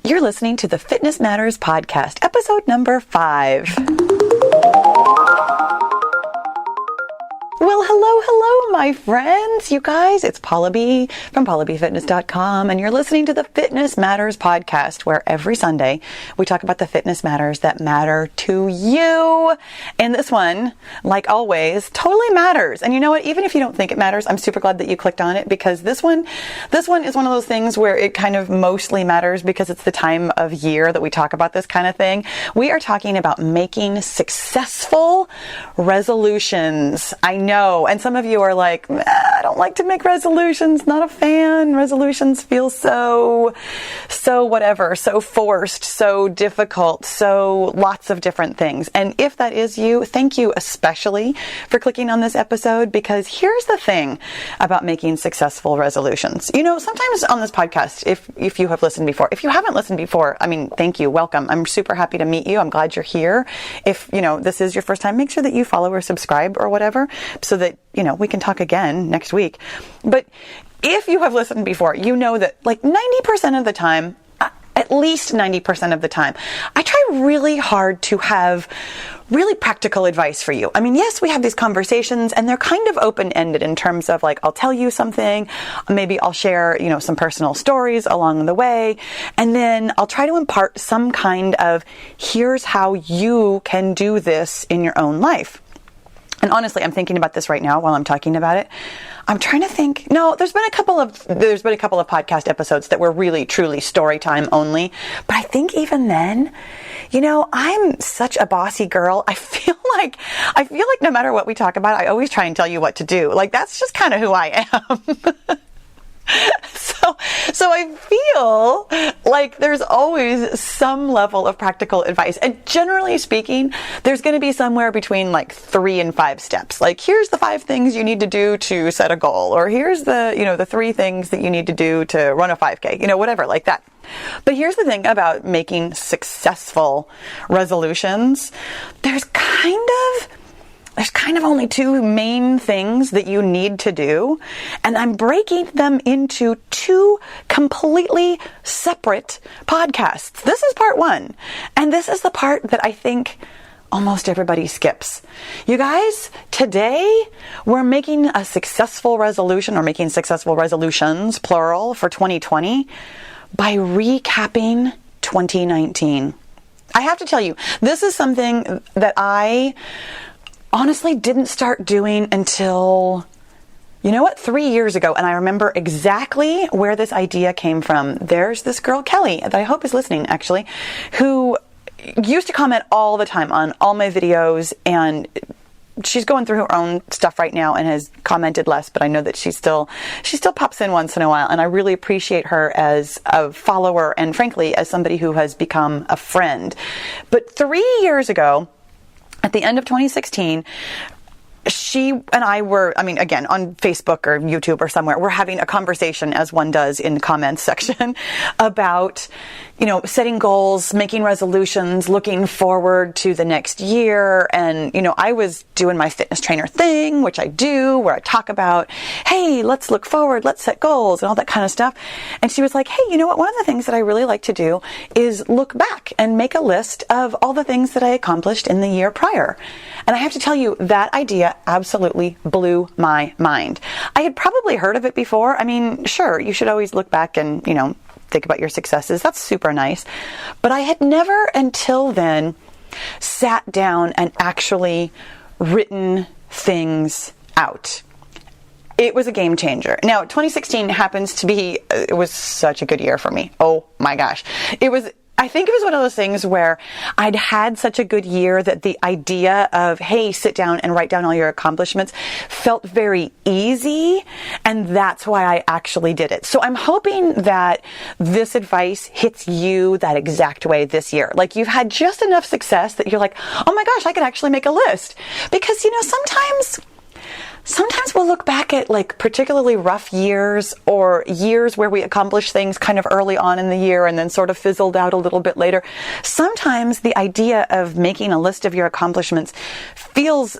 You're listening to the Fitness Matters Podcast, episode number 5. Well, hello, my friends. You guys, it's Paula B from paulabfitness.com, and you're listening to the Fitness Matters Podcast, where every Sunday we talk about the fitness matters that matter to you. And this one, like always, totally matters. And you know what? Even if you don't think it matters, I'm super glad that you clicked on it, because this one is one of those things where it kind of mostly matters because it's the time of year that we talk about this kind of thing. We are talking about making successful resolutions. I know. And some of you are like, I don't like to make resolutions, not a fan. Resolutions feel so whatever, so forced, so difficult, so lots of different things. And if that is you, thank you especially for clicking on this episode, because here's the thing about making successful resolutions. You know, sometimes on this podcast, if you have listened before, if you haven't listened before, I mean, thank you, welcome. I'm super happy to meet you. I'm glad you're here. If, this is your first time, make sure that you follow or subscribe or whatever, so that, we can talk again next week. But if you have listened before, you know that like 90% of the time, at least 90% of the time, I try really hard to have really practical advice for you. I mean, yes, we have these conversations and they're kind of open-ended in terms of like, I'll tell you something, maybe I'll share, some personal stories along the way, and then I'll try to impart some kind of, here's how you can do this in your own life. And honestly, I'm thinking about this right now while I'm talking about it. I'm trying to think. No, there's been a couple of podcast episodes that were really, truly story time only. But I think even then, I'm such a bossy girl. I feel like no matter what we talk about, I always try and tell you what to do. Like, that's just kind of who I am. So I feel like there's always some level of practical advice. And generally speaking, there's going to be somewhere between like 3 and 5 steps. Like, here's the 5 things you need to do to set a goal, or here's the 3 things that you need to do to run a 5K, whatever like that. But here's the thing about making successful resolutions. There's kind of only 2 main things that you need to do, and I'm breaking them into 2 completely separate podcasts. This is part 1, and this is the part that I think almost everybody skips. You guys, today we're making a successful resolution, or making successful resolutions, plural, for 2020 by recapping 2019. I have to tell you, this is something that I honestly didn't start doing until, 3 years ago. And I remember exactly where this idea came from. There's this girl, Kelly, that I hope is listening actually, who used to comment all the time on all my videos, and she's going through her own stuff right now and has commented less, but I know that she still pops in once in a while, and I really appreciate her as a follower and frankly as somebody who has become a friend. But 3 years ago, at the end of 2016, she and I were, again, on Facebook or YouTube or somewhere, we're having a conversation, as one does in the comments section, about, setting goals, making resolutions, looking forward to the next year. And, I was doing my fitness trainer thing, which I do, where I talk about, hey, let's look forward, let's set goals and all that kind of stuff. And she was like, hey, you know what? One of the things that I really like to do is look back and make a list of all the things that I accomplished in the year prior. And I have to tell you, that idea absolutely blew my mind. I had probably heard of it before. Sure, you should always look back and, think about your successes. That's super nice. But I had never until then sat down and actually written things out. It was a game changer. Now, 2016 happens to be, it was such a good year for me. Oh my gosh. I think it was one of those things where I'd had such a good year that the idea of, hey, sit down and write down all your accomplishments felt very easy. And that's why I actually did it. So I'm hoping that this advice hits you that exact way this year. Like, you've had just enough success that you're like, oh my gosh, I could actually make a list. Because, sometimes we'll look back at like particularly rough years, or years where we accomplished things kind of early on in the year and then sort of fizzled out a little bit later. Sometimes the idea of making a list of your accomplishments feels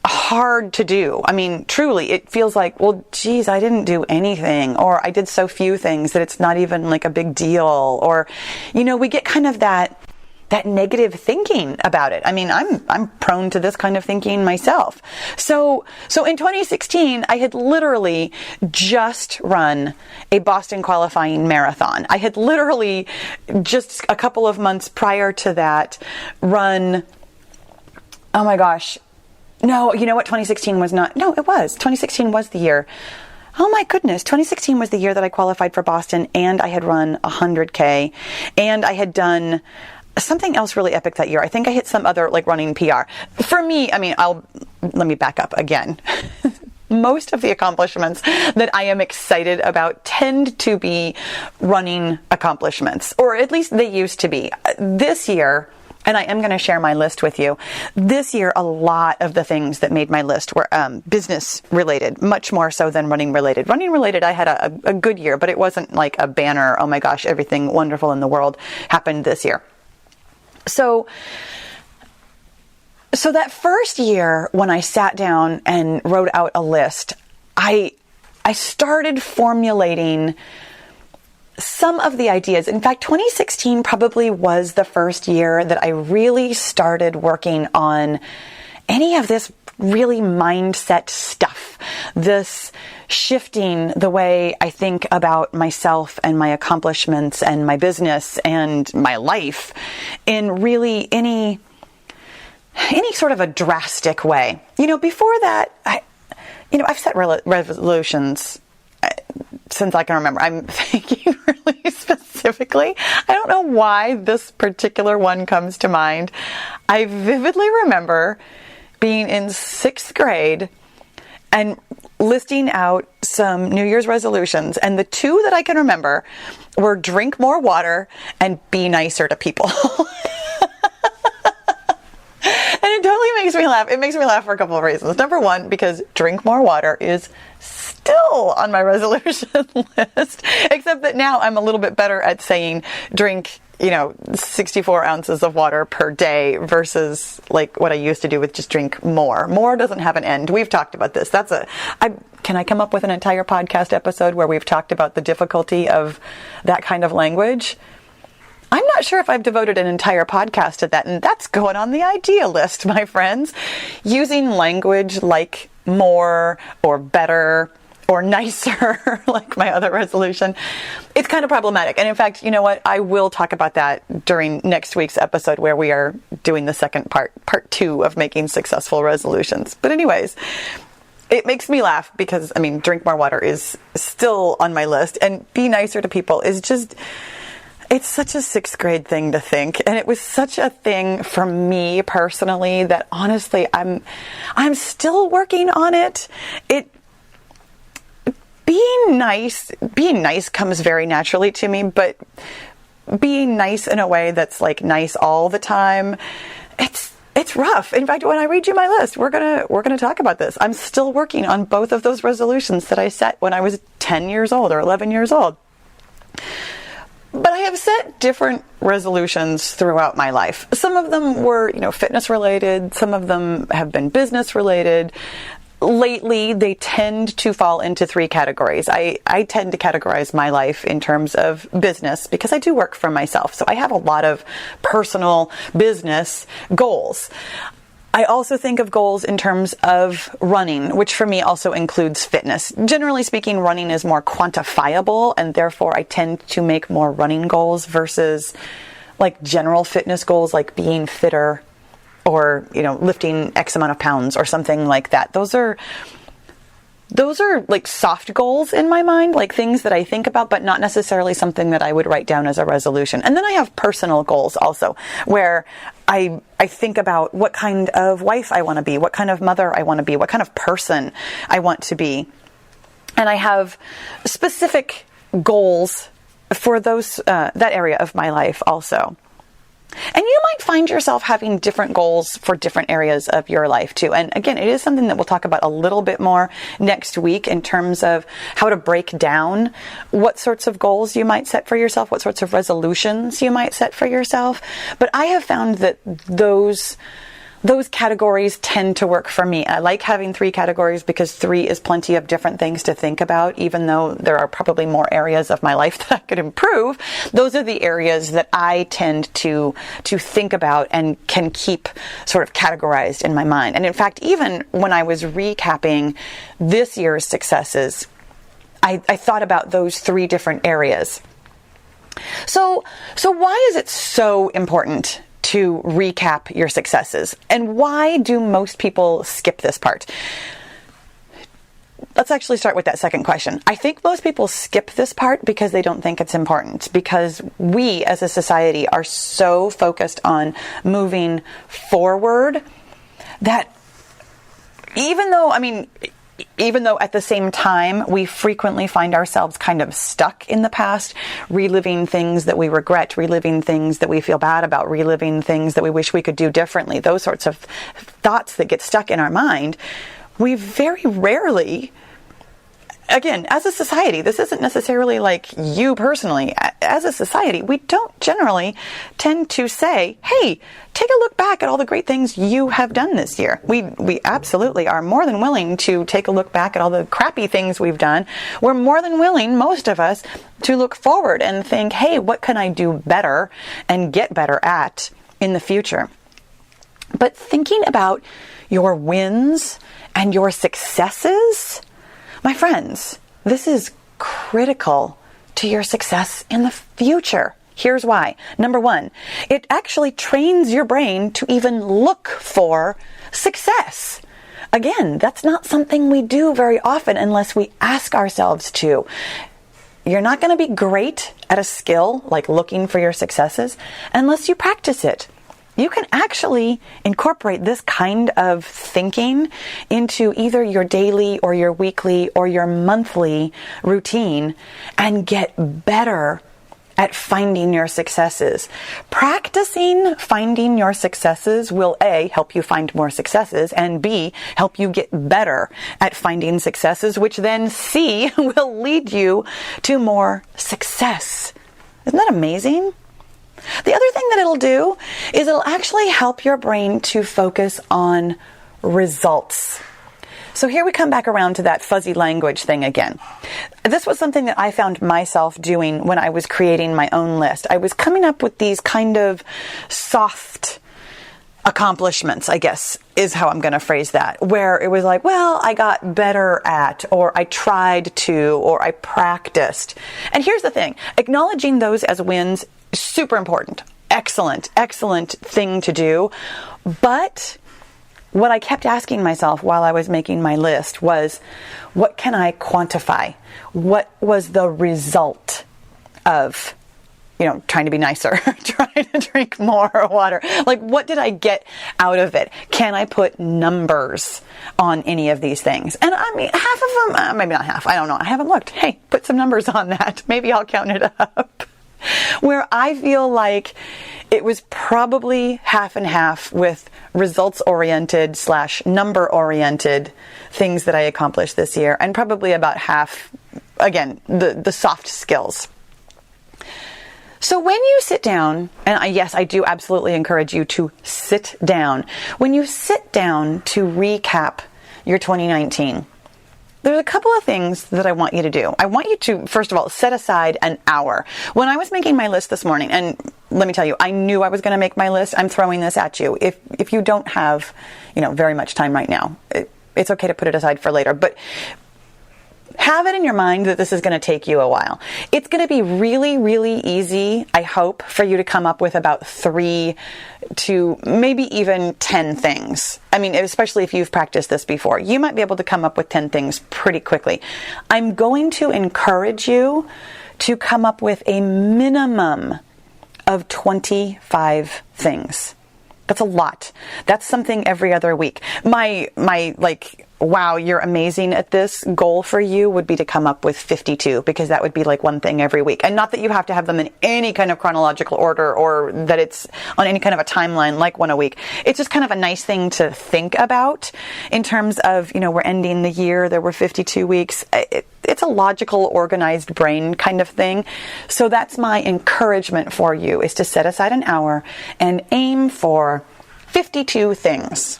hard hard to do. I mean, truly, it feels like, well, geez, I didn't do anything, or I did so few things that it's not even like a big deal. Or, we get kind of that negative thinking about it. I mean, I'm prone to this kind of thinking myself. So in 2016, I had literally just run a Boston qualifying marathon. I had literally just a couple of months prior to that run, oh my gosh. No, you know what? 2016 was not. No, it was. 2016 was the year. Oh my goodness. 2016 was the year that I qualified for Boston, and I had run 100K, and I had done something else really epic that year. I think I hit some other running PR. For me, I mean, let me back up again. Most of the accomplishments that I am excited about tend to be running accomplishments, or at least they used to be. This year, and I am going to share my list with you. This year, a lot of the things that made my list were business related, much more so than running related. Running related, I had a good year, but it wasn't like a banner, oh my gosh, everything wonderful in the world happened this year. So that first year when I sat down and wrote out a list, I started formulating some of the ideas. In fact, 2016 probably was the first year that I really started working on any of this really mindset stuff, this shifting the way I think about myself and my accomplishments and my business and my life in really any sort of a drastic way. Before that, I've set resolutions since I can remember. I'm thinking really specifically. I don't know why this particular one comes to mind. I vividly remember being in 6th grade and listing out some New Year's resolutions. And the two that I can remember were drink more water and be nicer to people. And it totally makes me laugh. It makes me laugh for a couple of reasons. Number one, because drink more water is still on my resolution list, except that now I'm a little bit better at saying drink, 64 ounces of water per day versus like what I used to do with just drink more. More doesn't have an end. We've talked about this. Can I come up with an entire podcast episode where we've talked about the difficulty of that kind of language? I'm not sure if I've devoted an entire podcast to that, and that's going on the idea list, my friends. Using language like more or better or nicer, like my other resolution, it's kind of problematic. And in fact, you know what? I will talk about that during next week's episode where we are doing the second part 2 of making successful resolutions. But anyways, it makes me laugh because, drink more water is still on my list, and be nicer to people is just... It's such a 6th grade thing to think, and it was such a thing for me personally that honestly I'm still working on it. Being nice comes very naturally to me, but being nice in a way that's like nice all the time, it's rough. In fact, when I read you my list, we're gonna talk about this. I'm still working on both of those resolutions that I set when I was 10 years old or 11 years old. But I have set different resolutions throughout my life. Some of them were, fitness related. Some of them have been business related. Lately, they tend to fall into 3 categories. I tend to categorize my life in terms of business because I do work for myself. So I have a lot of personal business goals. I also think of goals in terms of running, which for me also includes fitness. Generally speaking, running is more quantifiable, and therefore I tend to make more running goals versus like general fitness goals like being fitter or, lifting X amount of pounds or something like that. Those are like soft goals in my mind, like things that I think about, but not necessarily something that I would write down as a resolution. And then I have personal goals also, where I think about what kind of wife I want to be, what kind of mother I want to be, what kind of person I want to be. And I have specific goals for that area of my life also. And you might find yourself having different goals for different areas of your life too. And again, it is something that we'll talk about a little bit more next week in terms of how to break down what sorts of goals you might set for yourself, what sorts of resolutions you might set for yourself. But I have found that those those categories tend to work for me. I like having 3 categories because 3 is plenty of different things to think about, even though there are probably more areas of my life that I could improve. Those are the areas that I tend to think about and can keep sort of categorized in my mind. And in fact, even when I was recapping this year's successes, I thought about those 3 different areas. So why is it so important to recap your successes? And why do most people skip this part? Let's actually start with that second question. I think most people skip this part because they don't think it's important, because we as a society are so focused on moving forward that even though at the same time we frequently find ourselves kind of stuck in the past, reliving things that we regret, reliving things that we feel bad about, reliving things that we wish we could do differently, those sorts of thoughts that get stuck in our mind, we very rarely, again, as a society, this isn't necessarily like you personally, as a society, we don't generally tend to say, hey, take a look back at all the great things you have done this year. We absolutely are more than willing to take a look back at all the crappy things we've done. We're more than willing, most of us, to look forward and think, hey, what can I do better and get better at in the future? But thinking about your wins and your successes, my friends, this is critical to your success in the future. Here's why. Number 1, it actually trains your brain to even look for success. Again, that's not something we do very often unless we ask ourselves to. You're not going to be great at a skill like looking for your successes unless you practice it. You can actually incorporate this kind of thinking into either your daily or your weekly or your monthly routine and get better at finding your successes. Practicing finding your successes will A, help you find more successes, and B, help you get better at finding successes, which then C, will lead you to more success. Isn't that amazing? The other thing that it'll do is it'll actually help your brain to focus on results. So here we come back around to that fuzzy language thing again. This was something that I found myself doing when I was creating my own list. I was coming up with these kind of soft accomplishments, I guess, is how I'm going to phrase that, where it was like, well, I got better at, or I tried to, or I practiced. And here's the thing, acknowledging those as wins, super important. Excellent thing to do. But what I kept asking myself while I was making my list was, what can I quantify? What was the result of, trying to be nicer, trying to drink more water? Like, what did I get out of it? Can I put numbers on any of these things? And I mean, half of them, maybe not half, I don't know. I haven't looked. Hey, put some numbers on that. Maybe I'll count it up. Where I feel like it was probably half and half with results-oriented / number-oriented things that I accomplished this year, and probably about half, again, the soft skills. So when you sit down, and yes, I do absolutely encourage you to sit down. When you sit down to recap your 2019, there's a couple of things that I want you to do. I want you to, first of all, set aside an hour. When I was making my list this morning, and let me tell you, I knew I was going to make my list. I'm throwing this at you. If you don't have, very much time right now, it's okay to put it aside for later. But have it in your mind that this is going to take you a while. It's going to be really, really easy, I hope, for you to come up with about 3 to maybe even 10 things. I mean, especially if you've practiced this before, you might be able to come up with 10 things pretty quickly. I'm going to encourage you to come up with a minimum of 25 things. That's a lot. That's something every other week. My wow, you're amazing at this goal for you would be to come up with 52, because that would be like one thing every week. And not that you have to have them in any kind of chronological order or that it's on any kind of a timeline like one a week. It's just kind of a nice thing to think about in terms of, we're ending the year, there were 52 weeks. It's a logical, organized brain kind of thing. So that's my encouragement for you, is to set aside an hour and aim for 52 things.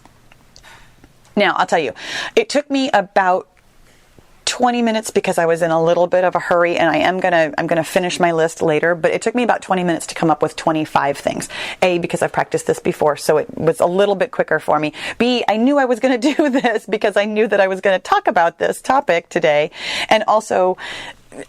Now, I'll tell you, it took me about 20 minutes because I was in a little bit of a hurry, and I'm gonna finish my list later, but it took me about 20 minutes to come up with 25 things. A, because I've practiced this before, so it was a little bit quicker for me. B, I knew I was going to do this because I knew that I was going to talk about this topic today. And also,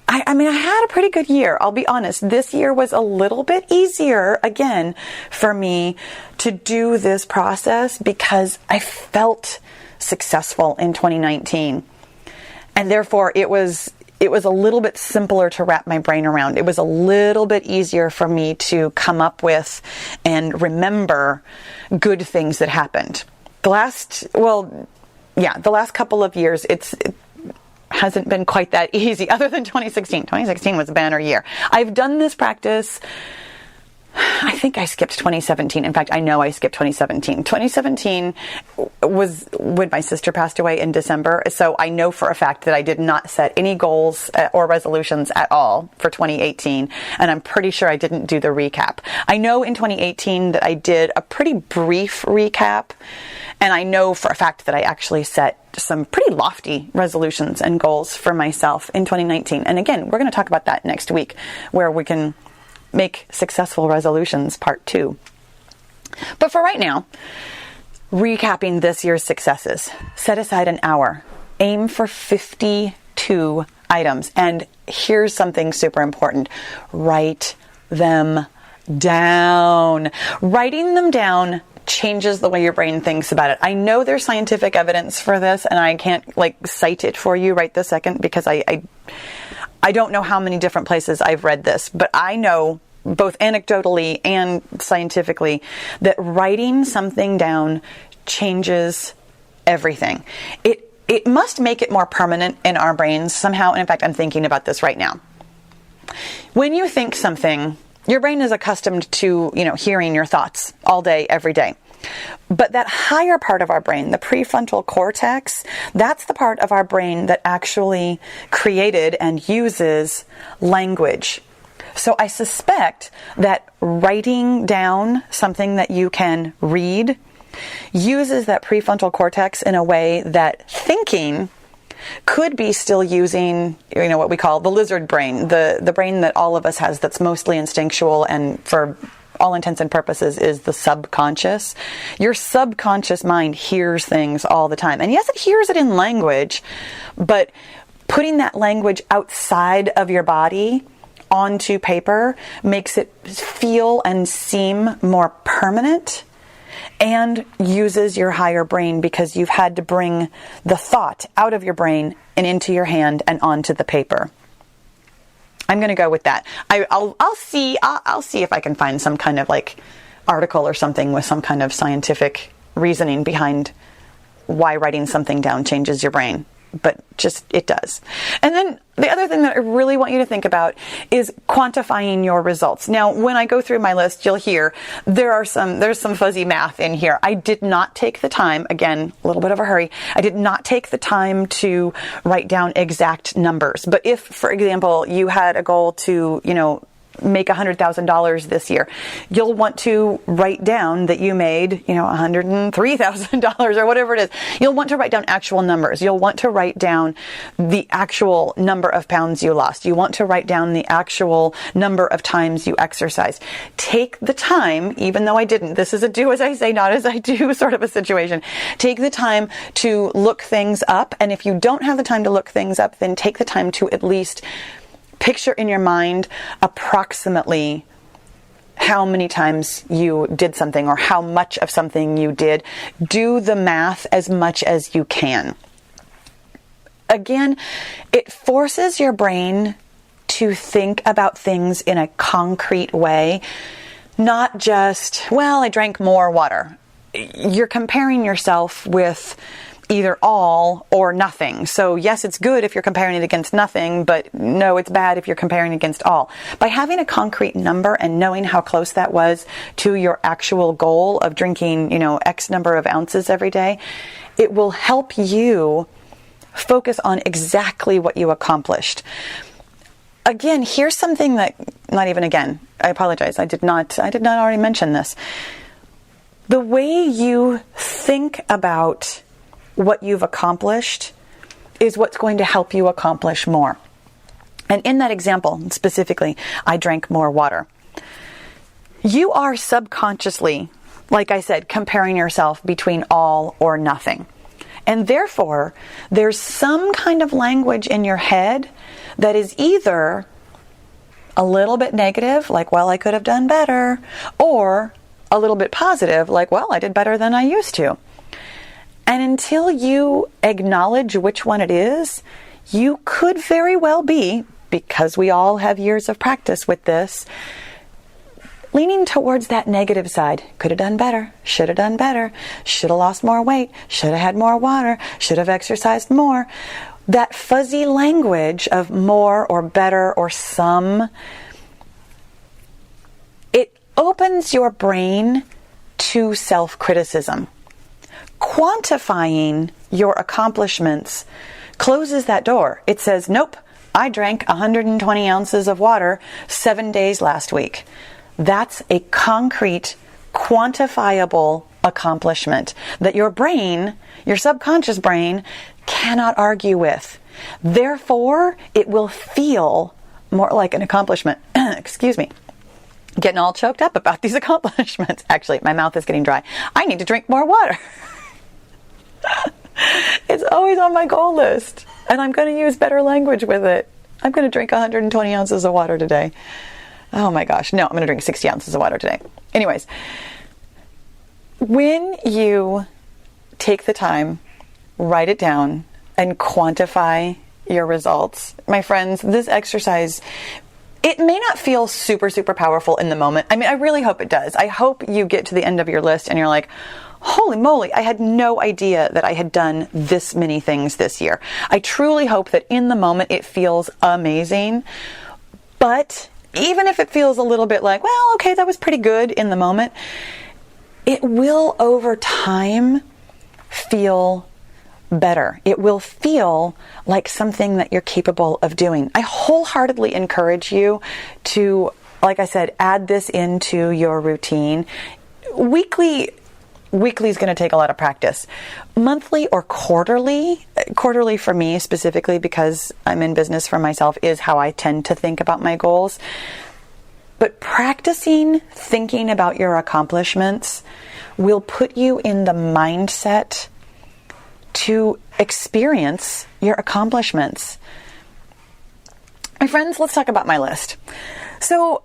I had a pretty good year. I'll be honest. This year was a little bit easier, again, for me to do this process because I felt successful in 2019. And therefore, it was a little bit simpler to wrap my brain around. It was a little bit easier for me to come up with and remember good things that happened. The last couple of years, it hasn't been quite that easy, other than 2016. 2016 was a banner year. I've done this practice. I think I skipped 2017. In fact, I know I skipped 2017. 2017 was when my sister passed away in December. So I know for a fact that I did not set any goals or resolutions at all for 2018. And I'm pretty sure I didn't do the recap. I know in 2018 that I did a pretty brief recap. And I know for a fact that I actually set some pretty lofty resolutions and goals for myself in 2019. And again, we're going to talk about that next week, where we can make successful resolutions part 2. But for right now, recapping this year's successes, set aside an hour, aim for 52 items. And here's something super important. Write them down. Writing them down changes the way your brain thinks about it. I know there's scientific evidence for this, and I can't cite it for you right this second because I don't know how many different places I've read this, but I know both anecdotally and scientifically that writing something down changes everything. It must make it more permanent in our brains somehow. And in fact, I'm thinking about this right now. When you think something, your brain is accustomed to, hearing your thoughts all day, every day. But that higher part of our brain, the prefrontal cortex, that's the part of our brain that actually created and uses language. So I suspect that writing down something that you can read uses that prefrontal cortex in a way that thinking could be still using, what we call the lizard brain, the brain that all of us has that's mostly instinctual and for all intents and purposes is the subconscious. Your subconscious mind hears things all the time. And yes, it hears it in language, but putting that language outside of your body onto paper makes it feel and seem more permanent and uses your higher brain because you've had to bring the thought out of your brain and into your hand and onto the paper. I'm going to go with that. I'll see if I can find some kind of article or something with some kind of scientific reasoning behind why writing something down changes your brain. But just, it does. And then the other thing that I really want you to think about is quantifying your results. Now, when I go through my list, you'll hear there's some fuzzy math in here. I did not take the time, again, a little bit of a hurry. I did not take the time to write down exact numbers. But if, for example, you had a goal to, make $100,000 this year, you'll want to write down that you made, $103,000 or whatever it is. You'll want to write down actual numbers. You'll want to write down the actual number of pounds you lost. You want to write down the actual number of times you exercised. Take the time, even though I didn't, this is a do as I say, not as I do sort of a situation. Take the time to look things up. And if you don't have the time to look things up, then take the time to at least picture in your mind approximately how many times you did something or how much of something you did. Do the math as much as you can. Again, it forces your brain to think about things in a concrete way, not just, I drank more water. You're comparing yourself with either all or nothing. So yes, it's good if you're comparing it against nothing, but no, it's bad if you're comparing against all. By having a concrete number and knowing how close that was to your actual goal of drinking, X number of ounces every day, it will help you focus on exactly what you accomplished. Again, here's something that, not even again, I apologize. I did not already mention this. The way you think about what you've accomplished is what's going to help you accomplish more. And in that example, specifically, I drank more water. You are subconsciously, like I said, comparing yourself between all or nothing. And therefore, there's some kind of language in your head that is either a little bit negative, like, well, I could have done better, or a little bit positive, like, well, I did better than I used to. And until you acknowledge which one it is, you could very well be, because we all have years of practice with this, leaning towards that negative side. Could have done better, should have done better, should have lost more weight, should have had more water, should have exercised more. That fuzzy language of more or better or some, it opens your brain to self-criticism. Quantifying your accomplishments closes that door. It says, nope, I drank 120 ounces of water 7 days last week. That's a concrete, quantifiable accomplishment that your brain, your subconscious brain, cannot argue with. Therefore, it will feel more like an accomplishment. Excuse me. Getting all choked up about these accomplishments. Actually, my mouth is getting dry. I need to drink more water. It's always on my goal list, and I'm going to use better language with it. I'm going to drink 120 ounces of water today. Oh my gosh. No, I'm going to drink 60 ounces of water today. Anyways, when you take the time, write it down, and quantify your results, my friends, this exercise, it may not feel super, super powerful in the moment. I mean, I really hope it does. I hope you get to the end of your list and you're like, holy moly, I had no idea that I had done this many things this year. I truly hope that in the moment it feels amazing. But even if it feels a little bit like, well, okay, that was pretty good in the moment, it will over time feel better. It will feel like something that you're capable of doing. I wholeheartedly encourage you to, like I said, add this into your routine. Weekly is going to take a lot of practice. Monthly or quarterly for me specifically, because I'm in business for myself, is how I tend to think about my goals. But practicing thinking about your accomplishments will put you in the mindset to experience your accomplishments. My friends, let's talk about my list. So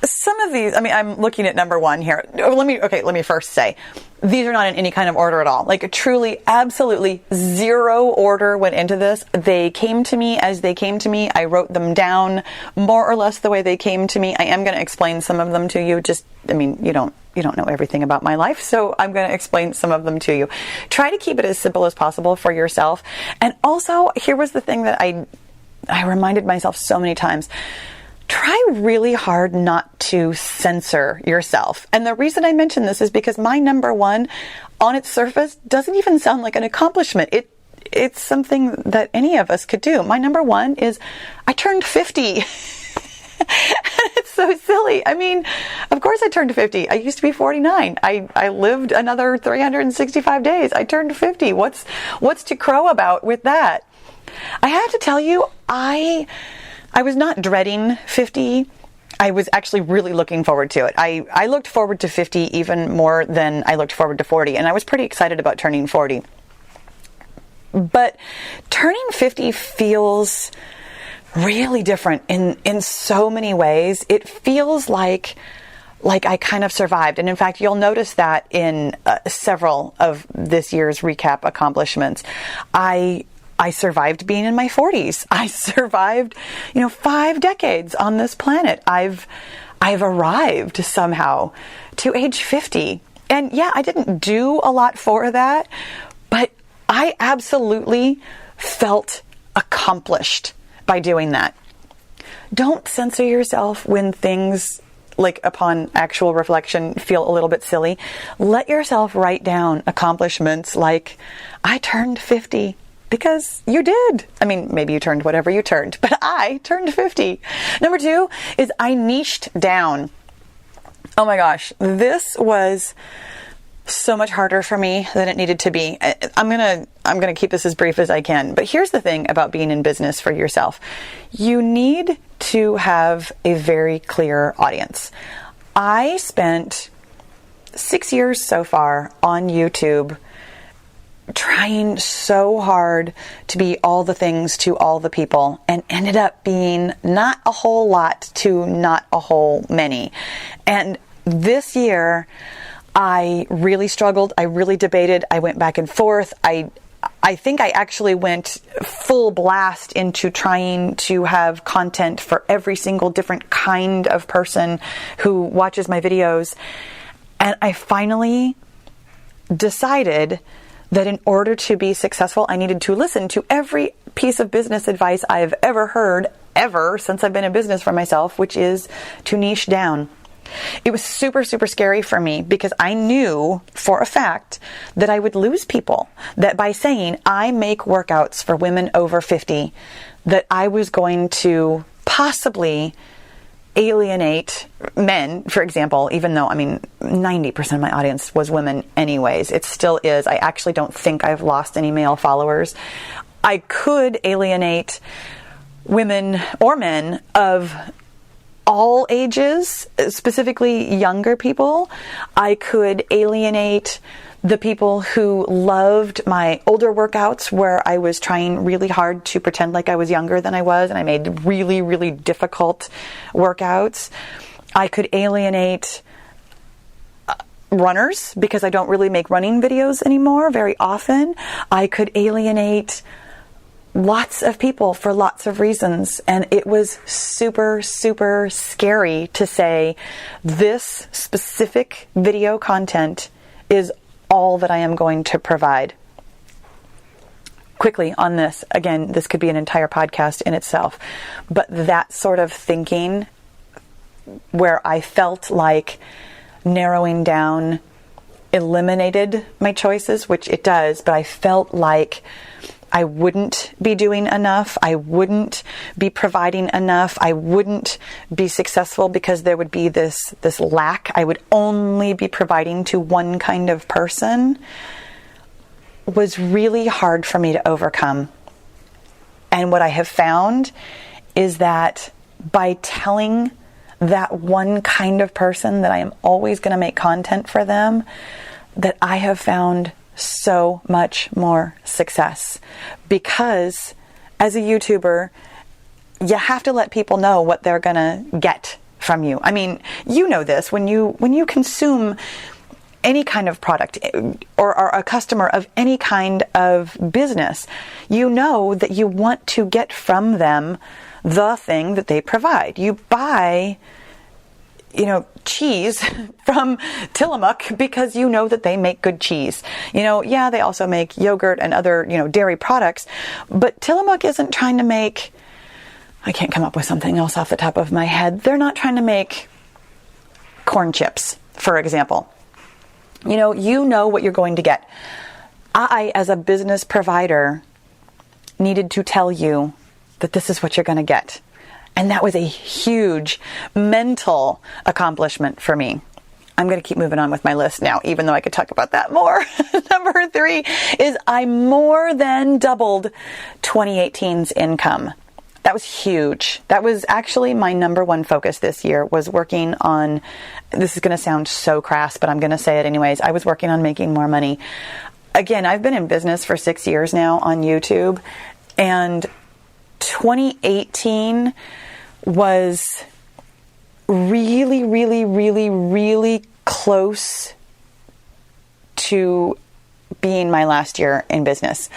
some of these, I mean, I'm looking at number one here. Let me first say, these are not in any kind of order at all. Like truly, absolutely zero order went into this. They came to me as they came to me. I wrote them down more or less the way they came to me. I am going to explain some of them to you. You don't know everything about my life, so I'm going to explain some of them to you. Try to keep it as simple as possible for yourself. And also, here was the thing that I reminded myself so many times. Try really hard not to censor yourself. And the reason I mention this is because my number one, on its surface, doesn't even sound like an accomplishment. It's something that any of us could do. My number one is I turned 50. It's so silly. I mean, of course I turned 50. I used to be 49. I lived another 365 days. I turned 50. What's to crow about with that? I have to tell you, I was not dreading 50. I was actually really looking forward to it. I looked forward to 50 even more than I looked forward to 40, and I was pretty excited about turning 40. But turning 50 feels really different in so many ways. It feels like I kind of survived. And in fact, you'll notice that in several of this year's recap accomplishments. I survived being in my 40s. I survived, 5 decades on this planet. I've arrived somehow to age 50. And yeah, I didn't do a lot for that, but I absolutely felt accomplished by doing that. Don't censor yourself when things, like upon actual reflection, feel a little bit silly. Let yourself write down accomplishments like, I turned 50. Because you did. I mean, maybe you turned whatever you turned, but I turned 50. Number 2 is I niched down. Oh my gosh, this was so much harder for me than it needed to be. I'm going to keep this as brief as I can. But here's the thing about being in business for yourself. You need to have a very clear audience. I spent 6 years so far on YouTube trying so hard to be all the things to all the people, and ended up being not a whole lot to not a whole many. And this year, I really struggled. I really debated. I went back and forth. I think I actually went full blast into trying to have content for every single different kind of person who watches my videos. And I finally decided that in order to be successful, I needed to listen to every piece of business advice I've ever heard, ever since I've been in business for myself, which is to niche down. It was super, super scary for me because I knew for a fact that I would lose people. That by saying I make workouts for women over 50, that I was going to possibly alienate men, for example, even though, 90% of my audience was women anyways. It still is. I actually don't think I've lost any male followers. I could alienate women or men of all ages, specifically younger people. I could alienate the people who loved my older workouts where I was trying really hard to pretend like I was younger than I was, and I made really, really difficult workouts. I could alienate runners because I don't really make running videos anymore very often. I could alienate lots of people for lots of reasons. And it was super, super scary to say this specific video content is all that I am going to provide. Quickly on this, again, this could be an entire podcast in itself, but that sort of thinking where I felt like narrowing down eliminated my choices, which it does, but I felt like I wouldn't be doing enough. I wouldn't be providing enough. I wouldn't be successful because there would be this lack. I would only be providing to one kind of person. Was really hard for me to overcome. And what I have found is that by telling that one kind of person that I am always going to make content for them, that I have found so much more success. Because as a YouTuber, you have to let people know what they're going to get from you. You know this, when you consume any kind of product or are a customer of any kind of business, you know that you want to get from them the thing that they provide. You buy cheese from Tillamook because you know that they make good cheese. They also make yogurt and other, dairy products, but Tillamook isn't trying to make, I can't come up with something else off the top of my head. They're not trying to make corn chips, for example. You know what you're going to get. I, as a business provider, needed to tell you that this is what you're going to get. And that was a huge mental accomplishment for me. I'm going to keep moving on with my list now, even though I could talk about that more. Number 3 is I more than doubled 2018's income. That was huge. That was actually my number one focus this year, was working on, this is going to sound so crass, but I'm going to say it anyways. I was working on making more money. Again, I've been in business for 6 years now on YouTube, and 2018 was really, really, really, really close to being my last year in business.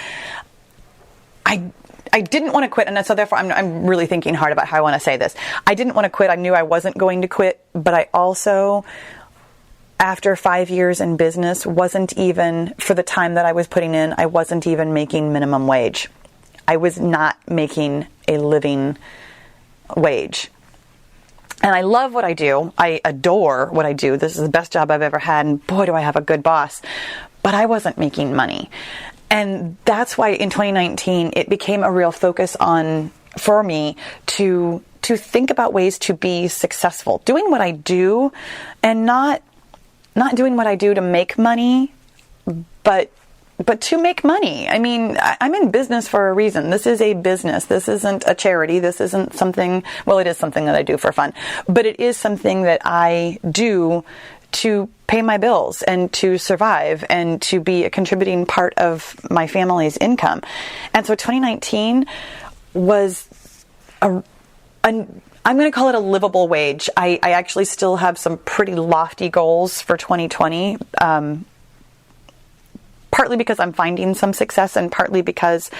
I didn't want to quit, and so therefore I'm really thinking hard about how I want to say this. I didn't want to quit. I knew I wasn't going to quit, but I also, after 5 years in business, wasn't even, for the time that I was putting in, I wasn't even making minimum wage. I was not making a living wage. And I love what I do. I adore what I do. This is the best job I've ever had, and boy, do I have a good boss. But I wasn't making money. And that's why in 2019, it became a real focus for me to think about ways to be successful, doing what I do and not not doing what I do to make money, but to make money. I mean, I'm in business for a reason. This is a business. This isn't a charity. This isn't something, well, it is something that I do for fun, but it is something that I do to pay my bills and to survive and to be a contributing part of my family's income. And so 2019 was I'm going to call it a livable wage. I actually still have some pretty lofty goals for 2020, partly because I'm finding some success and partly because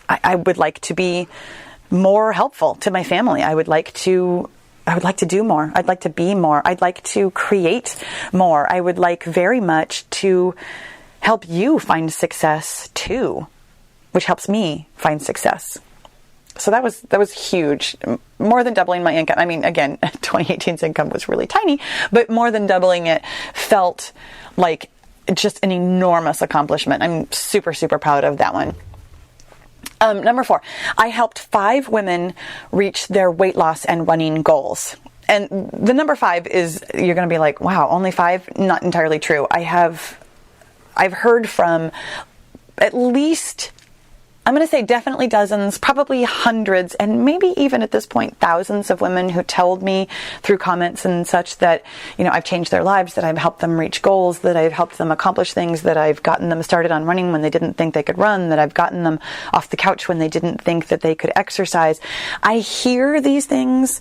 I would like to be more helpful to my family. I would like to do more. I'd like to be more. I'd like to create more. I would like very much to help you find success too, which helps me find success. So that was huge. More than doubling my income. I mean, again, 2018's income was really tiny, but more than doubling it felt like just an enormous accomplishment. I'm super, super proud of that one. Number 4, I helped 5 women reach their weight loss and running goals. And the number 5 is, you're going to be like, wow, only 5? Not entirely true. I've heard from at least, I'm going to say definitely dozens, probably hundreds, and maybe even at this point, thousands of women who told me through comments and such that, I've changed their lives, that I've helped them reach goals, that I've helped them accomplish things, that I've gotten them started on running when they didn't think they could run, that I've gotten them off the couch when they didn't think that they could exercise. I hear these things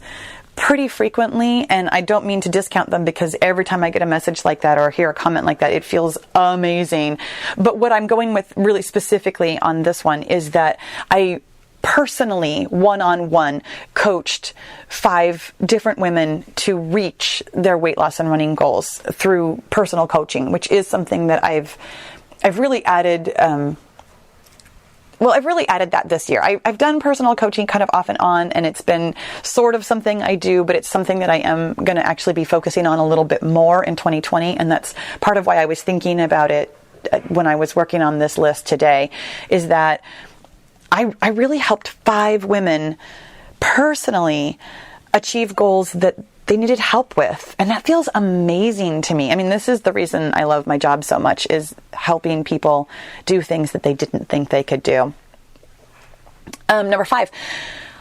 pretty frequently, and I don't mean to discount them, because every time I get a message like that or hear a comment like that, it feels amazing. But what I'm going with really specifically on this one is that I personally, one-on-one, coached 5 different women to reach their weight loss and running goals through personal coaching, which is something that I've really added. I've really added that this year. I've done personal coaching kind of off and on, and it's been sort of something I do, but it's something that I am going to actually be focusing on a little bit more in 2020. And that's part of why I was thinking about it when I was working on this list today, is that I really helped 5 women personally achieve goals that they needed help with. And that feels amazing to me. I mean, this is the reason I love my job so much, is helping people do things that they didn't think they could do. Number 5,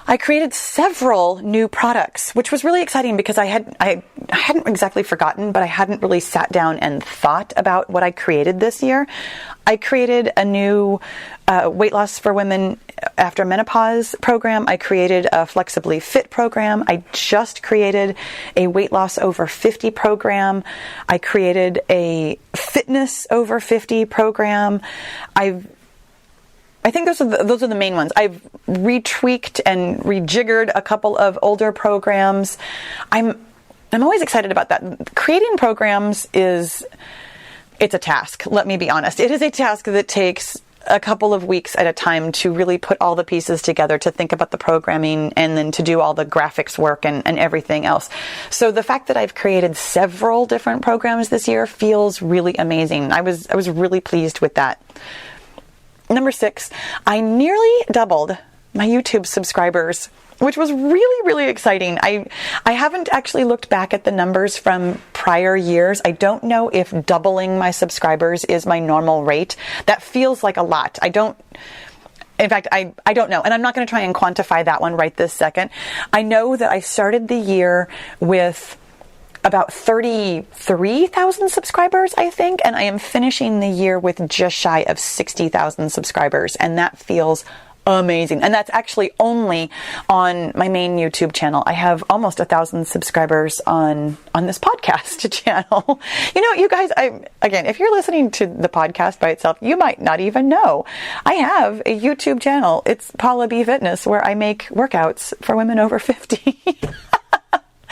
I created several new products, which was really exciting because I hadn't exactly forgotten, but I hadn't really sat down and thought about what I created this year. I created a new weight loss for women after menopause program. I created a flexibly fit program. I just created a weight loss over 50 program. I created a fitness over 50 program. I think those are the main ones. I've retweaked and rejiggered a couple of older programs. I'm always excited about that. Creating programs it's a task. Let me be honest. It is a task that takes a couple of weeks at a time to really put all the pieces together, to think about the programming, and then to do all the graphics work and everything else. So the fact that I've created several different programs this year feels really amazing. I was really pleased with that. Number 6, I nearly doubled my YouTube subscribers, which was really, really exciting. I haven't actually looked back at the numbers from prior years. I don't know if doubling my subscribers is my normal rate. That feels like a lot. I don't know. And I'm not going to try and quantify that one right this second. I know that I started the year with about 33,000 subscribers, I think, and I am finishing the year with just shy of 60,000 subscribers, and that feels amazing. And that's actually only on my main YouTube channel. I have almost 1,000 subscribers on this podcast channel. You guys, again, if you're listening to the podcast by itself, you might not even know I have a YouTube channel. It's Paula B Fitness, where I make workouts for women over 50.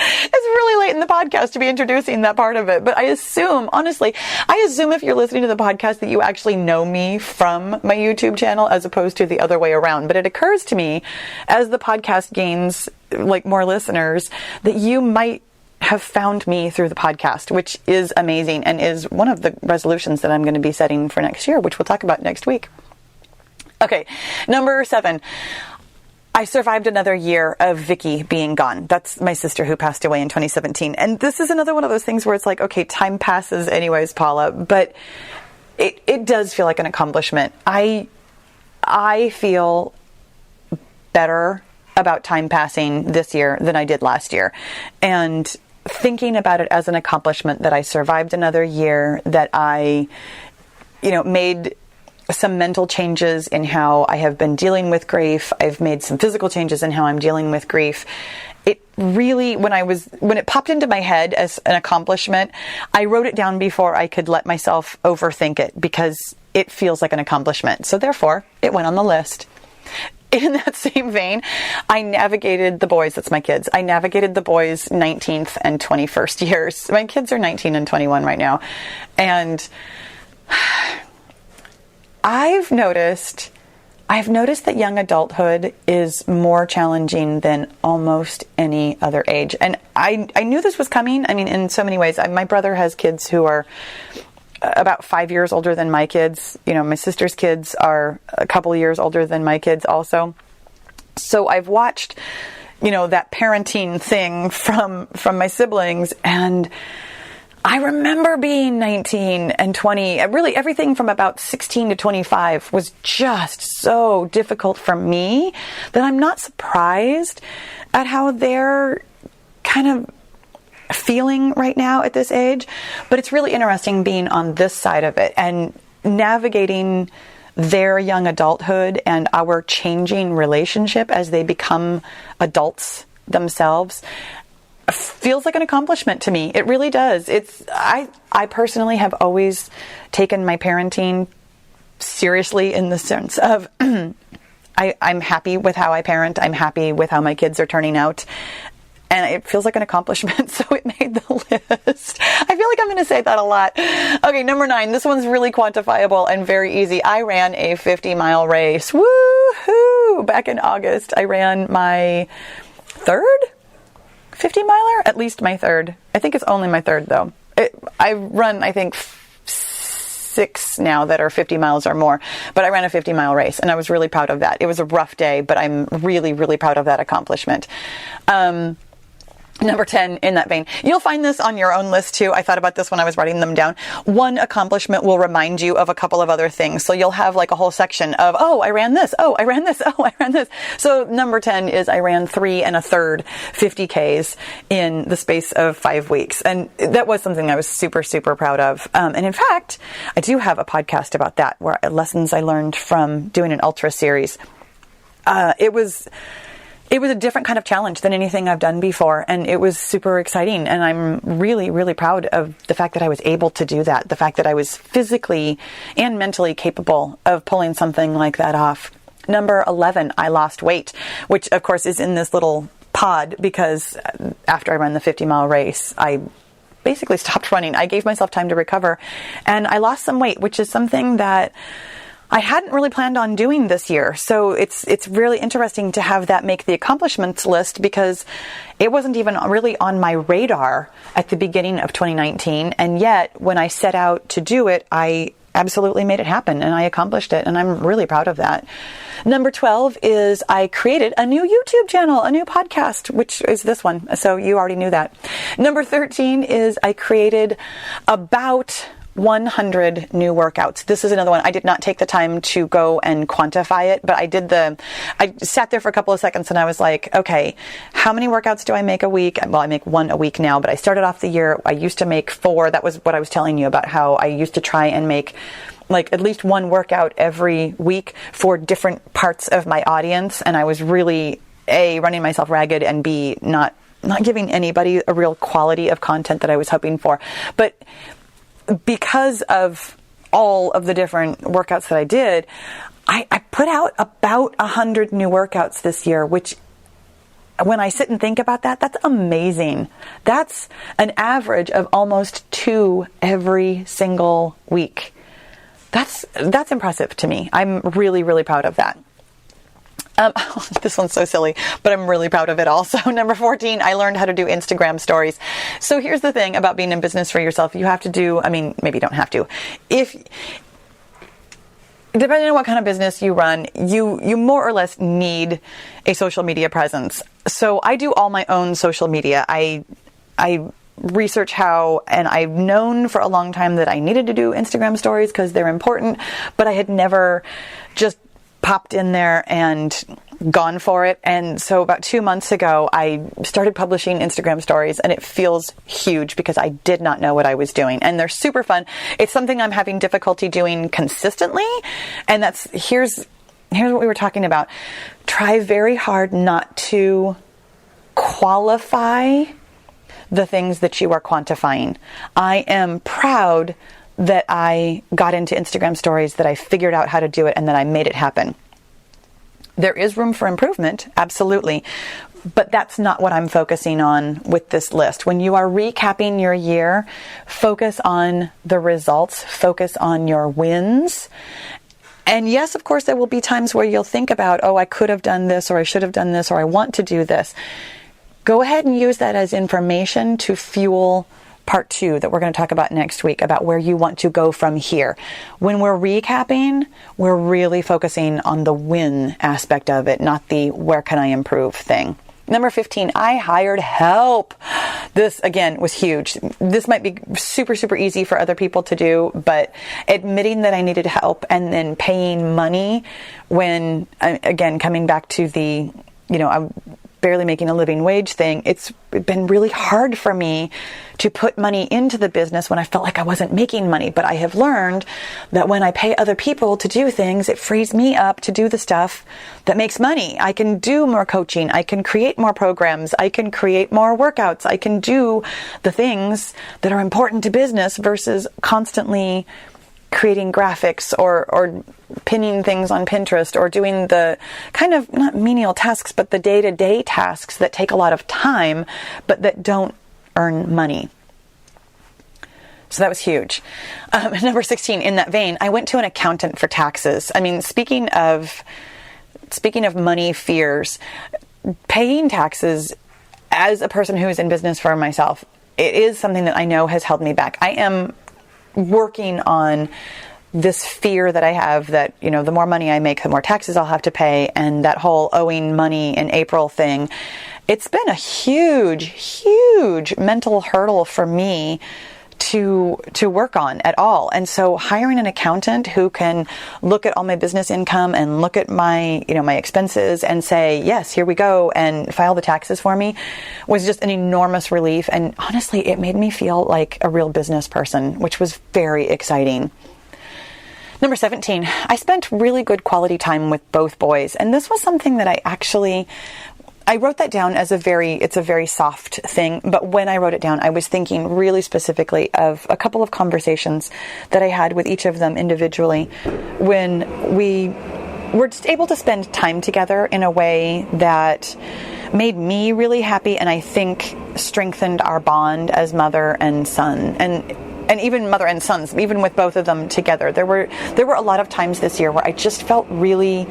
It's really late in the podcast to be introducing that part of it, but I assume if you're listening to the podcast that you actually know me from my YouTube channel as opposed to the other way around. But it occurs to me, as the podcast gains more listeners, that you might have found me through the podcast, which is amazing and is one of the resolutions that I'm going to be setting for next year, which we'll talk about next week. Okay, number 7. I survived another year of Vicky being gone. That's my sister who passed away in 2017. And this is another one of those things where it's like, okay, time passes anyways, Paula, but it does feel like an accomplishment. I feel better about time passing this year than I did last year. And thinking about it as an accomplishment that I survived another year, that I, made some mental changes in how I have been dealing with grief. I've made some physical changes in how I'm dealing with grief. It really, when it popped into my head as an accomplishment, I wrote it down before I could let myself overthink it, because it feels like an accomplishment. So therefore, it went on the list. In that same vein, I navigated the boys, that's my kids. I navigated the boys' 19th and 21st years. My kids are 19 and 21 right now. And I've noticed that young adulthood is more challenging than almost any other age. And I knew this was coming. I mean, in so many ways. My brother has kids who are about 5 years older than my kids. My sister's kids are a couple of years older than my kids also. So I've watched, that parenting thing from my siblings, and I remember being 19 and 20, really everything from about 16 to 25 was just so difficult for me that I'm not surprised at how they're kind of feeling right now at this age. But it's really interesting being on this side of it and navigating their young adulthood and our changing relationship as they become adults themselves. Feels like an accomplishment to me. It really does. I personally have always taken my parenting seriously in the sense of I'm happy with how I parent. I'm happy with how my kids are turning out. And it feels like an accomplishment, so it made the list. I feel like I'm going to say that a lot. Okay, number 9. This one's really quantifiable and very easy. I ran a 50-mile race. Woohoo! Back in August, I ran my 3rd 50-miler? At least my 3rd. I think it's only my 3rd, though. I run, I think, 6 now that are 50 miles or more. But I ran a 50-mile race, and I was really proud of that. It was a rough day, but I'm really, really proud of that accomplishment. Number 10 in that vein. You'll find this on your own list too. I thought about this when I was writing them down. One accomplishment will remind you of a couple of other things. So you'll have like a whole section of, oh, I ran this. Oh, I ran this. Oh, I ran this. So number 10 is I ran 3 1/3 50Ks in the space of 5 weeks. And that was something I was super, super proud of. And in fact, I do have a podcast about that, where lessons I learned from doing an ultra series. It was a different kind of challenge than anything I've done before, and it was super exciting, and I'm really, really proud of the fact that I was able to do that, the fact that I was physically and mentally capable of pulling something like that off. Number 11, I lost weight, which of course is in this little pod, because after I ran the 50-mile race, I basically stopped running. I gave myself time to recover, and I lost some weight, which is something that I hadn't really planned on doing this year. So it's really interesting to have that make the accomplishments list, because it wasn't even really on my radar at the beginning of 2019. And yet when I set out to do it, I absolutely made it happen, and I accomplished it. And I'm really proud of that. Number 12 is I created a new YouTube channel, a new podcast, which is this one. So you already knew that. Number 13 is I created about 100 new workouts. This is another one. I did not take the time to go and quantify it, but I sat there for a couple of seconds and I was like, okay, how many workouts do I make a week? Well, I make 1 a week now, but I started off the year, I used to make 4. That was what I was telling you about, how I used to try and make like at least 1 workout every week for different parts of my audience. And I was really, A, running myself ragged, and B, not giving anybody a real quality of content that I was hoping for. But because of all of the different workouts that I did, I put out about 100 new workouts this year, which when I sit and think about that, that's amazing. That's an average of almost 2 every single week. That's impressive to me. I'm really, really proud of that. This one's so silly, but I'm really proud of it also. Number 14, I learned how to do Instagram stories. So here's the thing about being in business for yourself. You have to do, maybe you don't have to. depending on what kind of business you run, you more or less need a social media presence. So I do all my own social media. I research how, and I've known for a long time that I needed to do Instagram stories because they're important, but I had never just popped in there and gone for it. And so about 2 months ago, I started publishing Instagram stories, and it feels huge because I did not know what I was doing. And they're super fun. It's something I'm having difficulty doing consistently. And here's what we were talking about. Try very hard not to qualify the things that you are quantifying. I am proud that I got into Instagram stories, that I figured out how to do it, and that I made it happen. There is room for improvement, absolutely, but that's not what I'm focusing on with this list. When you are recapping your year, focus on the results, focus on your wins. And yes, of course, there will be times where you'll think about, oh, I could have done this, or I should have done this, or I want to do this. Go ahead and use that as information to fuel part 2 that we're going to talk about next week, about where you want to go from here. When we're recapping, we're really focusing on the win aspect of it, not the where can I improve thing. Number 15, I hired help. This, again, was huge. This might be super, super easy for other people to do, but admitting that I needed help and then paying money when, again, coming back to the, I'm barely making a living wage thing, it's been really hard for me to put money into the business when I felt like I wasn't making money. But I have learned that when I pay other people to do things, it frees me up to do the stuff that makes money. I can do more coaching. I can create more programs. I can create more workouts. I can do the things that are important to business versus constantly creating graphics or pinning things on Pinterest, or doing the kind of, not menial tasks, but the day-to-day tasks that take a lot of time, but that don't earn money. So that was huge. Number 16, in that vein, I went to an accountant for taxes. I mean, speaking of money fears, paying taxes as a person who is in business for myself, it is something that I know has held me back. I am working on this fear that I have that, the more money I make, the more taxes I'll have to pay. And that whole owing money in April thing, it's been a huge, huge mental hurdle for me to work on at all. And so hiring an accountant who can look at all my business income and look at my, my expenses and say, yes, here we go, and file the taxes for me, was just an enormous relief. And honestly, it made me feel like a real business person, which was very exciting. Number 17, I spent really good quality time with both boys. And this was something that I wrote that down as it's a very soft thing. But when I wrote it down, I was thinking really specifically of a couple of conversations that I had with each of them individually when we were just able to spend time together in a way that made me really happy, and I think strengthened our bond as mother and son. And even mother and sons, even with both of them together, there were a lot of times this year where I just felt really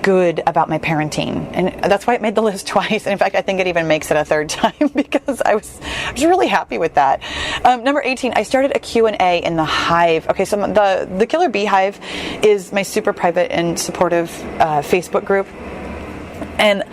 good about my parenting, and that's why it made the list twice. And in fact, I think it even makes it a third time because I was really happy with that. Number 18, I started a Q&A in the Hive. Okay, so the Killer Beehive is my super private and supportive Facebook group, and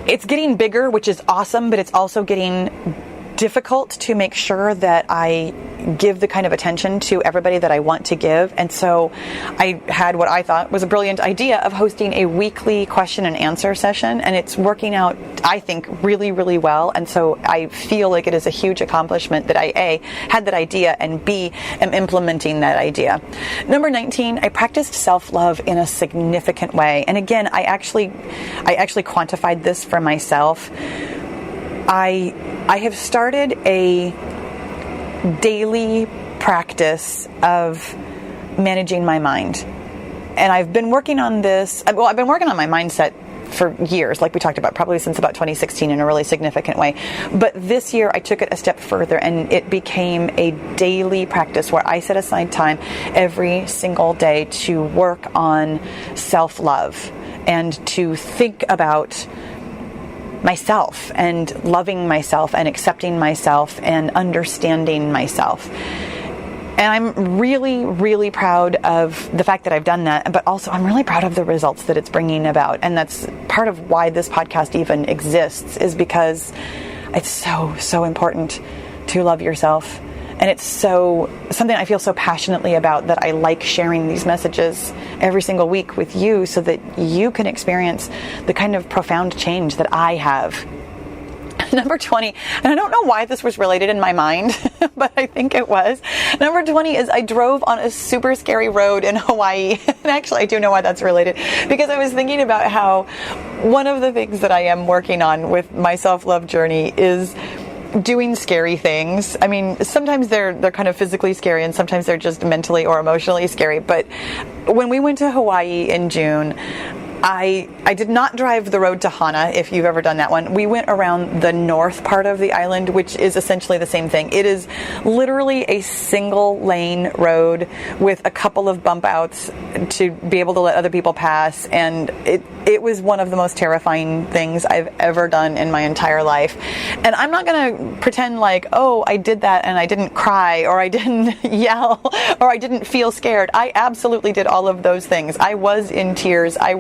it's getting bigger, which is awesome, but it's also getting difficult to make sure that I give the kind of attention to everybody that I want to give. And so I had what I thought was a brilliant idea of hosting a weekly question and answer session, and it's working out, I think, really, really well. And so I feel like it is a huge accomplishment that I, A, had that idea, and B, am implementing that idea. Number 19, I practiced self-love in a significant way. And again, I actually quantified this for myself. I have started a daily practice of managing my mind. And I've been working on this. Well, I've been working on my mindset for years, like we talked about, probably since about 2016 in a really significant way. But this year I took it a step further, and it became a daily practice where I set aside time every single day to work on self-love and to think about myself and loving myself and accepting myself and understanding myself. And I'm really, really proud of the fact that I've done that, but also I'm really proud of the results that it's bringing about. And that's part of why this podcast even exists, is because it's so important to love yourself. And it's something I feel so passionately about, that I like sharing these messages every single week with you so that you can experience the kind of profound change that I have. Number 20, and I don't know why this was related in my mind, but I think it was. Number 20 is I drove on a super scary road in Hawaii. And actually, I do know why that's related, because I was thinking about how one of the things that I am working on with my self-love journey is doing scary things. I mean, sometimes they're kind of physically scary, and sometimes they're just mentally or emotionally scary. But when we went to Hawaii in June, I did not drive the road to Hana, if you've ever done that one. We went around the north part of the island, which is essentially the same thing. It is literally a single lane road with a couple of bump outs to be able to let other people pass. And it was one of the most terrifying things I've ever done in my entire life. And I'm not going to pretend like, oh, I did that and I didn't cry, or I didn't yell, or I didn't feel scared. I absolutely did all of those things. I was in tears. I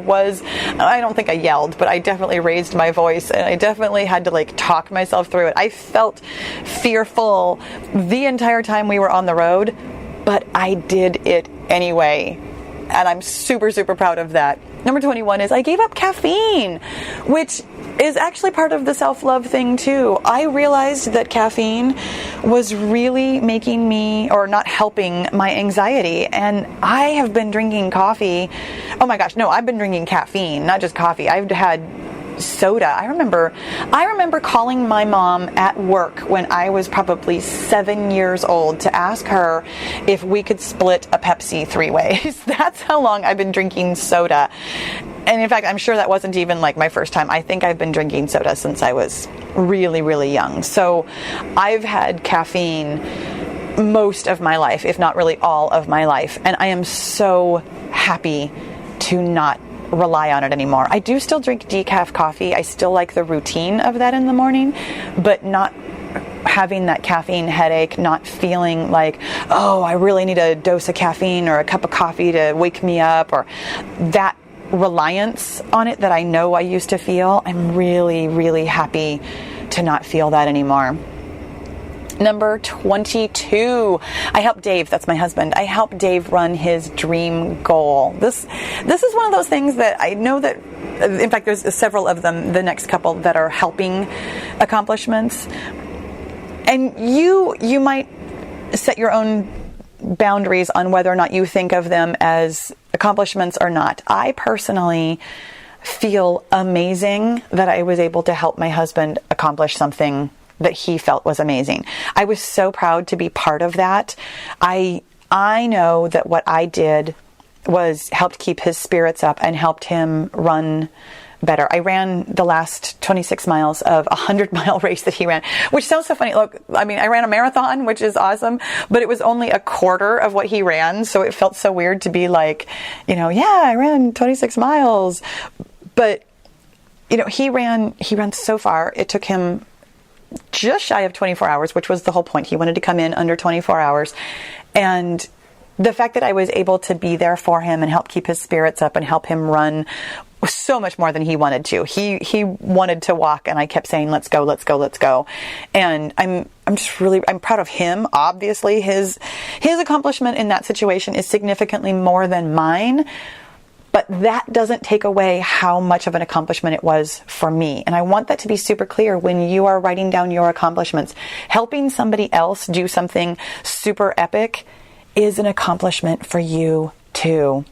don't think I yelled, but I definitely raised my voice, and I definitely had to talk myself through it. I felt fearful the entire time we were on the road, but I did it anyway. And I'm super, super proud of that. Number 21 is I gave up caffeine, which is actually part of the self-love thing too. I realized that caffeine was really making me, or not helping, my anxiety. And I have been drinking coffee. Oh my gosh, no, I've been drinking caffeine, not just coffee. I've had soda. I remember calling my mom at work when I was probably 7 years old to ask her if we could split a Pepsi 3 ways. That's how long I've been drinking soda. And in fact, I'm sure that wasn't even my first time. I think I've been drinking soda since I was really, really young. So I've had caffeine most of my life, if not really all of my life. And I am so happy to not rely on it anymore. I do still drink decaf coffee. I still like the routine of that in the morning, but not having that caffeine headache, not feeling like, oh, I really need a dose of caffeine or a cup of coffee to wake me up, or that reliance on it that I know I used to feel. I'm really, really happy to not feel that anymore. Number 22, I helped Dave, that's my husband, I helped Dave run his dream goal. This is one of those things that I know that, in fact, there's several of them, the next couple, that are helping accomplishments. And you might set your own boundaries on whether or not you think of them as accomplishments or not. I personally feel amazing that I was able to help my husband accomplish something that he felt was amazing. I was so proud to be part of that. I know that what I did was helped keep his spirits up and helped him run better. I ran the last 26 miles of a 100-mile race that he ran, which sounds so funny. Look, I mean, I ran a marathon, which is awesome, but it was only a quarter of what he ran. So it felt so weird to be like, yeah, I ran 26 miles. But, he ran so far. It took him just shy of 24 hours, which was the whole point. He wanted to come in under 24 hours. And the fact that I was able to be there for him and help keep his spirits up and help him run was so much more than he wanted to. He wanted to walk, and I kept saying, let's go, let's go, let's go. And I'm proud of him. Obviously, his accomplishment in that situation is significantly more than mine. But that doesn't take away how much of an accomplishment it was for me. And I want that to be super clear when you are writing down your accomplishments. Helping somebody else do something super epic is an accomplishment for you too.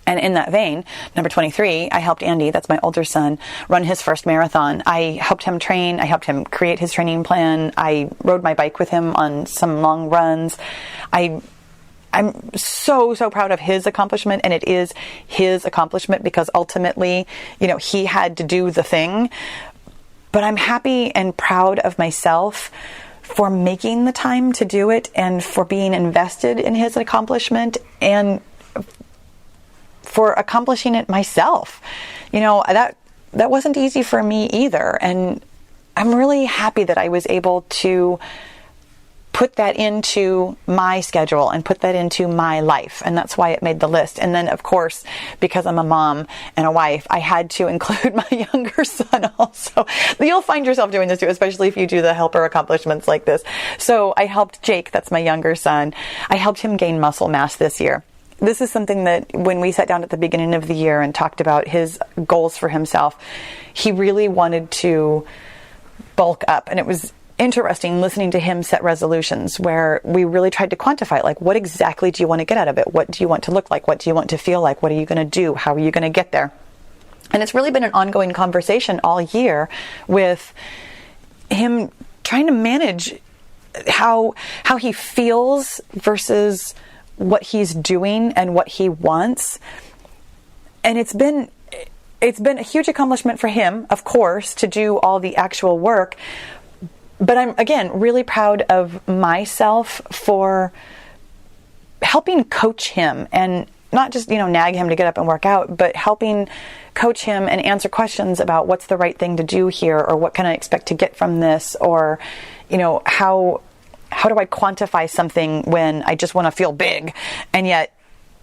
And in that vein, number 23, I helped Andy, that's my older son, run his first marathon. I helped him train. I helped him create his training plan. I rode my bike with him on some long runs. I'm so proud of his accomplishment, and it is his accomplishment because ultimately, he had to do the thing. But I'm happy and proud of myself for making the time to do it and for being invested in his accomplishment and for accomplishing it myself. That wasn't easy for me either. And I'm really happy that I was able to put that into my schedule and put that into my life. And that's why it made the list. And then, of course, because I'm a mom and a wife, I had to include my younger son also. You'll find yourself doing this too, especially if you do the helper accomplishments like this. So I helped Jake, that's my younger son, I helped him gain muscle mass this year. This is something that when we sat down at the beginning of the year and talked about his goals for himself, he really wanted to bulk up. And it was interesting listening to him set resolutions where we really tried to quantify it. Like, what exactly do you want to get out of it? What do you want to look like? What do you want to feel like? What are you going to do? How are you going to get there? And it's really been an ongoing conversation all year with him trying to manage how he feels versus what he's doing and what he wants. And it's been a huge accomplishment for him, of course, to do all the actual work. But I'm, again, really proud of myself for helping coach him and not just, nag him to get up and work out, but helping coach him and answer questions about what's the right thing to do here, or what can I expect to get from this, or, how do I quantify something when I just want to feel big? And yet,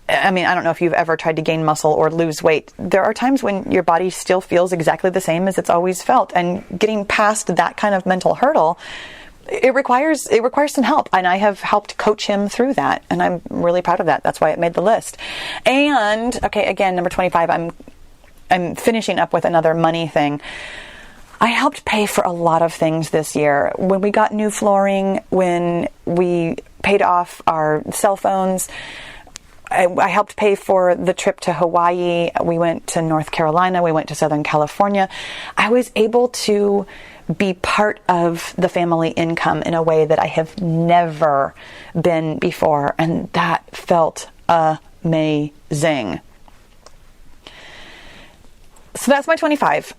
I don't know if you've ever tried to gain muscle or lose weight. There are times when your body still feels exactly the same as it's always felt. And getting past that kind of mental hurdle, it requires some help. And I have helped coach him through that. And I'm really proud of that. That's why it made the list. And, okay, again, number 25, I'm finishing up with another money thing. I helped pay for a lot of things this year. When we got new flooring, when we paid off our cell phones, I helped pay for the trip to Hawaii. We went to North Carolina. We went to Southern California. I was able to be part of the family income in a way that I have never been before. And that felt amazing. So that's my 25.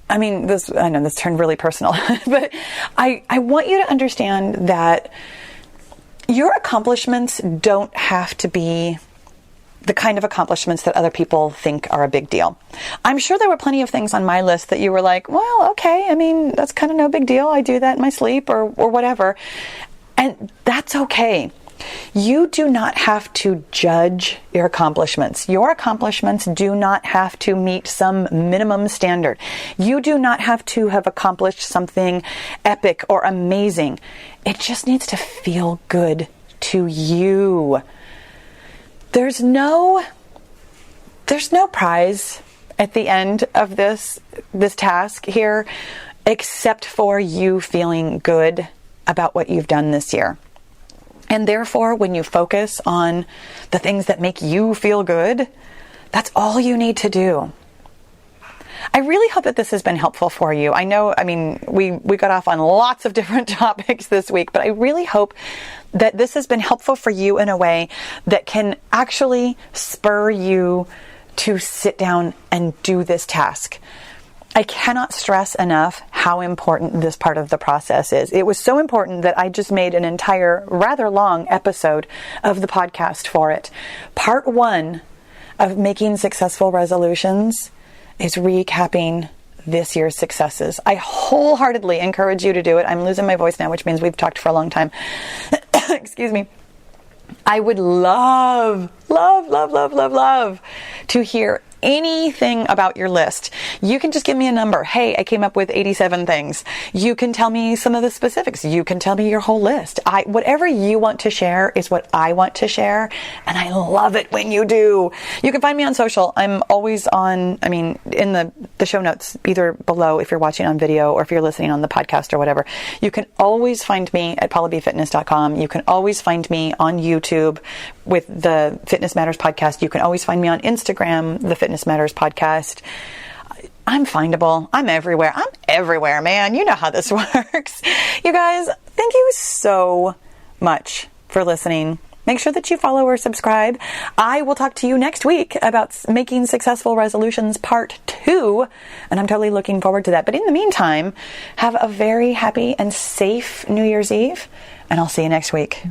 I know this turned really personal, but I want you to understand that your accomplishments don't have to be the kind of accomplishments that other people think are a big deal. I'm sure there were plenty of things on my list that you were like, well, okay, that's kind of no big deal. I do that in my sleep or whatever. And that's okay. You do not have to judge your accomplishments. Your accomplishments do not have to meet some minimum standard. You do not have to have accomplished something epic or amazing. It just needs to feel good to you. There's no prize at the end of this task here, except for you feeling good about what you've done this year. And therefore, when you focus on the things that make you feel good, that's all you need to do. I really hope that this has been helpful for you. I know, we got off on lots of different topics this week, but I really hope that this has been helpful for you in a way that can actually spur you to sit down and do this task. I cannot stress enough how important this part of the process is. It was so important that I just made an entire rather long episode of the podcast for it. Part 1 of making successful resolutions is recapping this year's successes. I wholeheartely encourage you to do it. I'm losing my voice now, which means we've talked for a long time. Excuse me. I would love to hear anything about your list. You can just give me a number. Hey, I came up with 87 things. You can tell me some of the specifics. You can tell me your whole list. Whatever you want to share is what I want to share. And I love it when you do. You can find me on social. I'm always on, in the show notes, either below if you're watching on video or if you're listening on the podcast or whatever. You can always find me at paulabfitness.com. You can always find me on YouTube with the Fitness Matters podcast. You can always find me on Instagram, the Fitness Matters podcast. I'm findable. I'm everywhere. I'm everywhere, man. You know how this works. You guys, thank you so much for listening. Make sure that you follow or subscribe. I will talk to you next week about making successful resolutions part 2, and I'm totally looking forward to that. But in the meantime, have a very happy and safe New Year's Eve, and I'll see you next week.